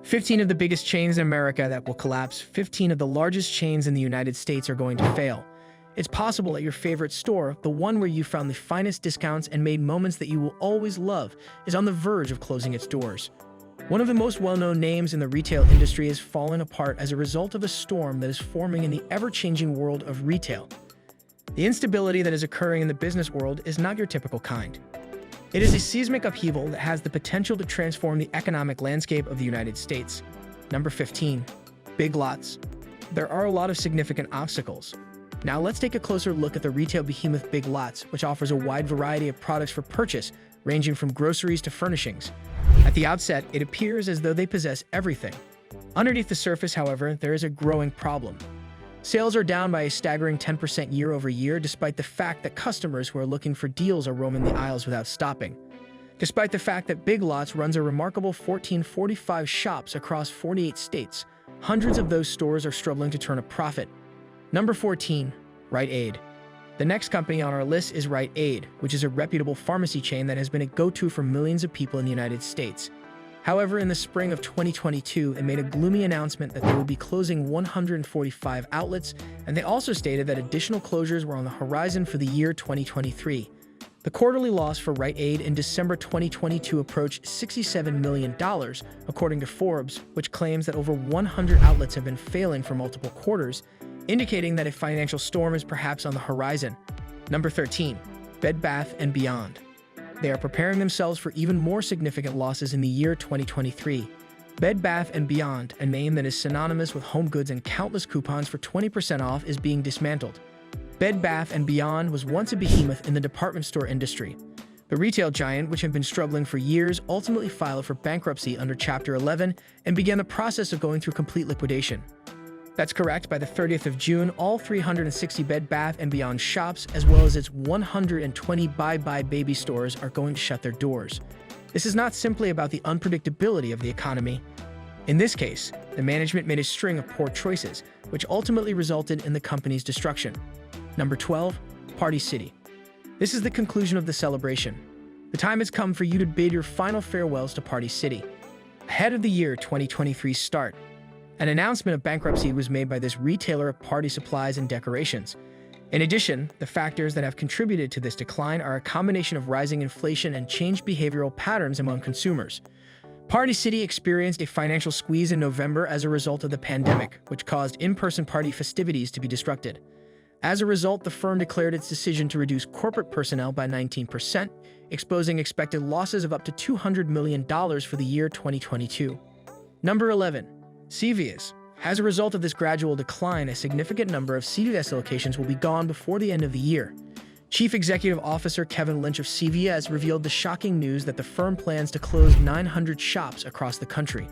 15 of the biggest chains in America that will collapse. 15 of the largest chains in the United States are going to fail. It's possible that your favorite store, the one where you found the finest discounts and made moments that you will always love, is on the verge of closing its doors. One of the most well-known names in the retail industry is falling apart as a result of a storm that is forming in the ever-changing world of retail. The instability that is occurring in the business world is not your typical kind. It is a seismic upheaval that has the potential to transform the economic landscape of the United States. Number 15. Big Lots. There are a lot of significant obstacles. Now let's take a closer look at the retail behemoth Big Lots, which offers a wide variety of products for purchase, ranging from groceries to furnishings. At the outset, it appears as though they possess everything. Underneath the surface, however, there is a growing problem. Sales are down by a staggering 10% year over year, despite the fact that customers who are looking for deals are roaming the aisles without stopping. Despite the fact that Big Lots runs a remarkable 1,445 shops across 48 states, hundreds of those stores are struggling to turn a profit. Number 14. Rite Aid. The next company on our list is Rite Aid, which is a reputable pharmacy chain that has been a go-to for millions of people in the United States. However, in the spring of 2022, they made a gloomy announcement that they would be closing 145 outlets, and they also stated that additional closures were on the horizon for the year 2023. The quarterly loss for Rite Aid in December 2022 approached $67 million, according to Forbes, which claims that over 100 outlets have been failing for multiple quarters, indicating that a financial storm is perhaps on the horizon. Number 13. Bed Bath & Beyond. They are preparing themselves for even more significant losses in the year 2023. Bed Bath & Beyond, a name that is synonymous with home goods and countless coupons for 20% off, is being dismantled. Bed Bath & Beyond was once a behemoth in the department store industry. The retail giant, which had been struggling for years, ultimately filed for bankruptcy under Chapter 11 and began the process of going through complete liquidation. That's correct. By the 30th of June, all 360 Bed Bath & Beyond shops, as well as its 120 Bye Baby stores, are going to shut their doors. This is not simply about the unpredictability of the economy. In this case, the management made a string of poor choices, which ultimately resulted in the company's destruction. Number 12. Party City. This is the conclusion of the celebration. The time has come for you to bid your final farewells to Party City. Ahead of the year 2023 start, an announcement of bankruptcy was made by this retailer of party supplies and decorations. In addition, the factors that have contributed to this decline are a combination of rising inflation and changed behavioral patterns among consumers. Party City experienced a financial squeeze in November as a result of the pandemic, which caused in-person party festivities to be disrupted. As a result, the firm declared its decision to reduce corporate personnel by 19%, exposing expected losses of up to $200 million for the year 2022. Number 11. CVS. As a result of this gradual decline, a significant number of CVS locations will be gone before the end of the year. Chief Executive Officer Kevin Lynch of CVS revealed the shocking news that the firm plans to close 900 shops across the country.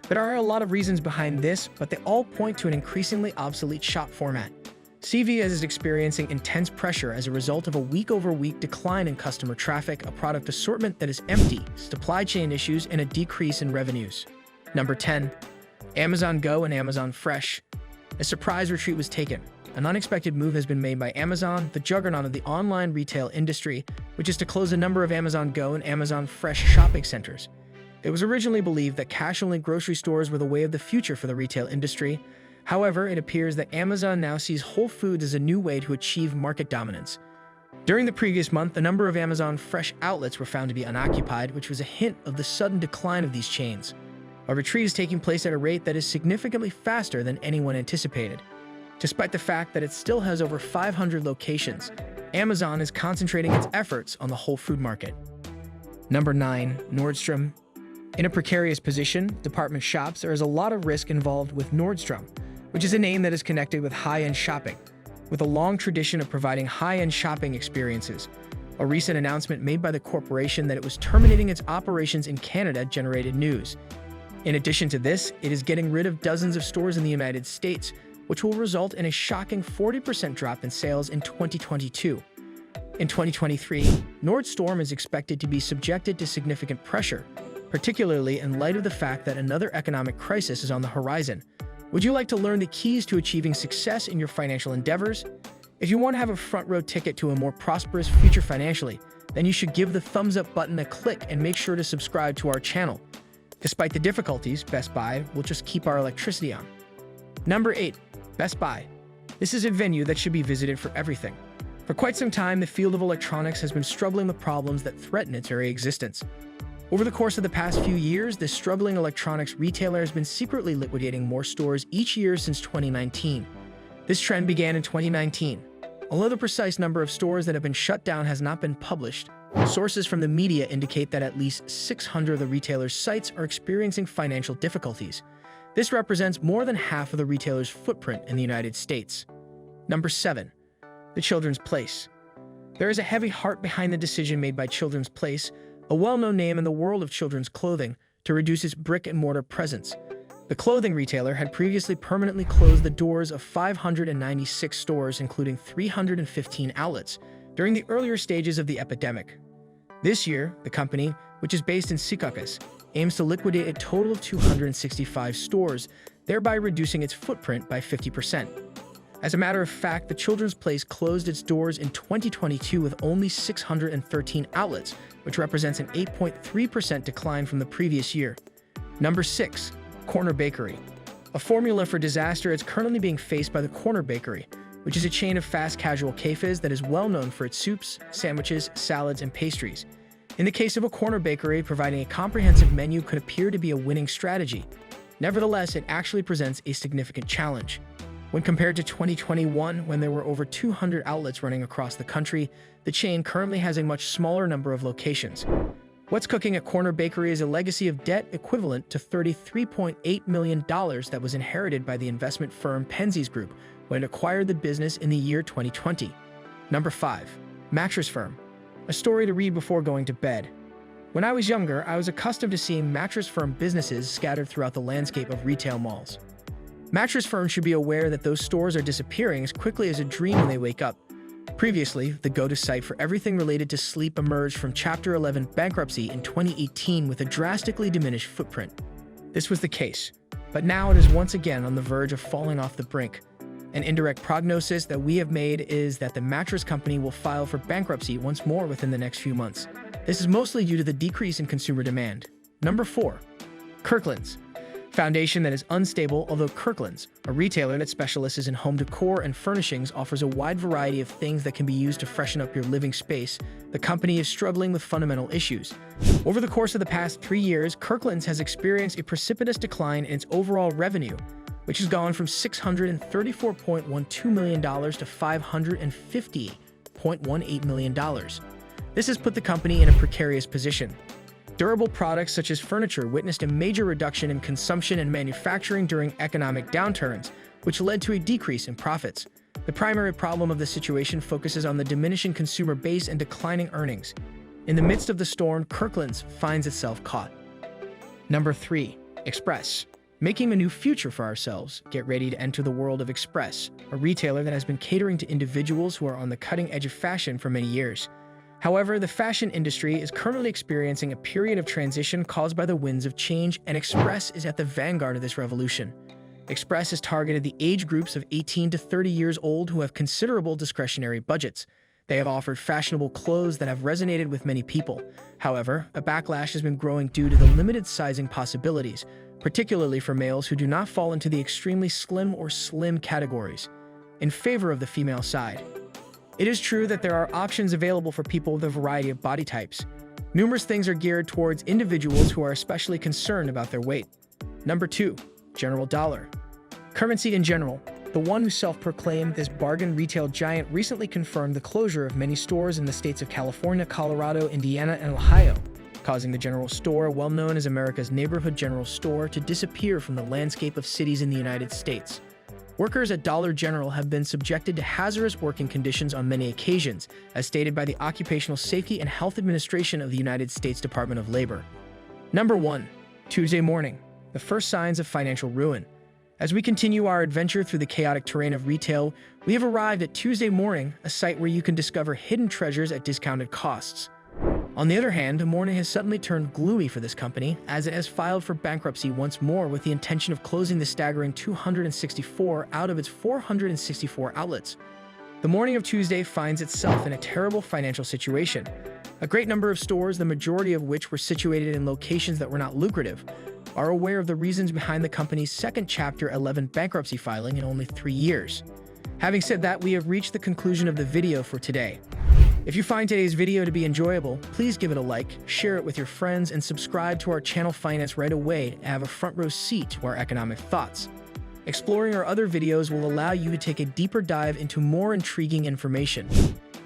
There are a lot of reasons behind this, but they all point to an increasingly obsolete shop format. CVS is experiencing intense pressure as a result of a week-over-week decline in customer traffic, a product assortment that is empty, supply chain issues, and a decrease in revenues. Number 10. Amazon Go and Amazon Fresh. A surprise retreat was taken. An unexpected move has been made by Amazon, the juggernaut of the online retail industry, which is to close a number of Amazon Go and Amazon Fresh shopping centers. It was originally believed that cash-only grocery stores were the way of the future for the retail industry. However, it appears that Amazon now sees Whole Foods as a new way to achieve market dominance. During the previous month, a number of Amazon Fresh outlets were found to be unoccupied, which was a hint of the sudden decline of these chains. A retreat is taking place at a rate that is significantly faster than anyone anticipated. Despite the fact that it still has over 500 locations, Amazon is concentrating its efforts on the whole food market. Number 9. Nordstrom. In a precarious position, department shops, there is a lot of risk involved with Nordstrom, which is a name that is connected with high-end shopping, with a long tradition of providing high-end shopping experiences. A recent announcement made by the corporation that it was terminating its operations in Canada generated news. In addition to this, it is getting rid of dozens of stores in the United States, which will result in a shocking 40% drop in sales in 2022. In 2023, Nordstrom is expected to be subjected to significant pressure, particularly in light of the fact that another economic crisis is on the horizon. Would you like to learn the keys to achieving success in your financial endeavors? If you want to have a front-row ticket to a more prosperous future financially, then you should give the thumbs up button a click and make sure to subscribe to our channel. Despite the difficulties, Best Buy will just keep our electricity on. Number 8. Best Buy. This is a venue that should be visited for everything. For quite some time, the field of electronics has been struggling with problems that threaten its very existence. Over the course of the past few years, this struggling electronics retailer has been secretly liquidating more stores each year since 2019. This trend began in 2019. Although the precise number of stores that have been shut down has not been published, sources from the media indicate that at least 600 of the retailer's sites are experiencing financial difficulties. This represents more than half of the retailer's footprint in the United States. Number 7. The Children's Place. There is a heavy heart behind the decision made by Children's Place, a well-known name in the world of children's clothing, to reduce its brick-and-mortar presence. The clothing retailer had previously permanently closed the doors of 596 stores, including 315 outlets, during the earlier stages of the epidemic. This year, the company, which is based in Kirklands, aims to liquidate a total of 265 stores, thereby reducing its footprint by 50%. As a matter of fact, the Children's Place closed its doors in 2022 with only 613 outlets, which represents an 8.3% decline from the previous year. Number 6. Corner Bakery. A formula for disaster is currently being faced by the Corner Bakery, which is a chain of fast casual cafes that is well known for its soups, sandwiches, salads, and pastries. In the case of a corner bakery, providing a comprehensive menu could appear to be a winning strategy. Nevertheless, it actually presents a significant challenge. When compared to 2021, when there were over 200 outlets running across the country, the chain currently has a much smaller number of locations. What's cooking at Corner Bakery is a legacy of debt equivalent to $33.8 million that was inherited by the investment firm Penzies Group when it acquired the business in the year 2020. Number 5. Mattress Firm. A story to read before going to bed. When I was younger, I was accustomed to seeing mattress firm businesses scattered throughout the landscape of retail malls. Mattress firms should be aware that those stores are disappearing as quickly as a dream when they wake up. Previously, the go-to site for everything related to sleep emerged from Chapter 11 bankruptcy in 2018 with a drastically diminished footprint. This was the case, but now it is once again on the verge of falling off the brink. An indirect prognosis that we have made is that the mattress company will file for bankruptcy once more within the next few months. This is mostly due to the decrease in consumer demand. Number 4. Kirklands. Foundation that is unstable, although Kirklands, a retailer that specializes in home decor and furnishings, offers a wide variety of things that can be used to freshen up your living space. The company is struggling with fundamental issues. Over the course of the past 3 years, Kirklands has experienced a precipitous decline in its overall revenue, which has gone from $634.12 million to $550.18 million. This has put the company in a precarious position. Durable products such as furniture witnessed a major reduction in consumption and manufacturing during economic downturns, which led to a decrease in profits. The primary problem of the situation focuses on the diminishing consumer base and declining earnings. In the midst of the storm, Kirklands finds itself caught. Number 3. Express. Making a new future for ourselves. Get ready to enter the world of Express, a retailer that has been catering to individuals who are on the cutting edge of fashion for many years. However, the fashion industry is currently experiencing a period of transition caused by the winds of change, and Express is at the vanguard of this revolution. Express has targeted the age groups of 18 to 30 years old who have considerable discretionary budgets. They have offered fashionable clothes that have resonated with many people. However, a backlash has been growing due to the limited sizing possibilities, particularly for males who do not fall into the extremely slim or slim categories, in favor of the female side. It is true that there are options available for people with a variety of body types. Numerous things are geared towards individuals who are especially concerned about their weight. Number 2. General Dollar. Currency in general. The one who self-proclaimed this bargain retail giant recently confirmed the closure of many stores in the states of California, Colorado, Indiana, and Ohio, causing the General Store, well known as America's neighborhood general store, to disappear from the landscape of cities in the United States. Workers at Dollar General have been subjected to hazardous working conditions on many occasions, as stated by the Occupational Safety and Health Administration of the United States Department of Labor. Number 1. Tuesday morning. The first signs of financial ruin. As we continue our adventure through the chaotic terrain of retail, we have arrived at Tuesday Morning, a site where you can discover hidden treasures at discounted costs. On the other hand, the morning has suddenly turned gloomy for this company, as it has filed for bankruptcy once more with the intention of closing the staggering 264 out of its 464 outlets. The morning of Tuesday finds itself in a terrible financial situation. A great number of stores, the majority of which were situated in locations that were not lucrative, are aware of the reasons behind the company's second Chapter 11 bankruptcy filing in only 3 years. Having said that, we have reached the conclusion of the video for today. If you find today's video to be enjoyable, please give it a like, share it with your friends, and subscribe to our channel Finance right away to have a front row seat to our economic thoughts. Exploring our other videos will allow you to take a deeper dive into more intriguing information.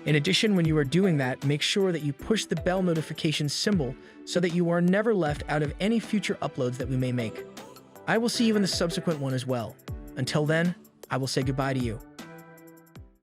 In addition, when you are doing that, make sure that you push the bell notification symbol so that you are never left out of any future uploads that we may make. I will see you in the subsequent one as well. Until then, I will say goodbye to you.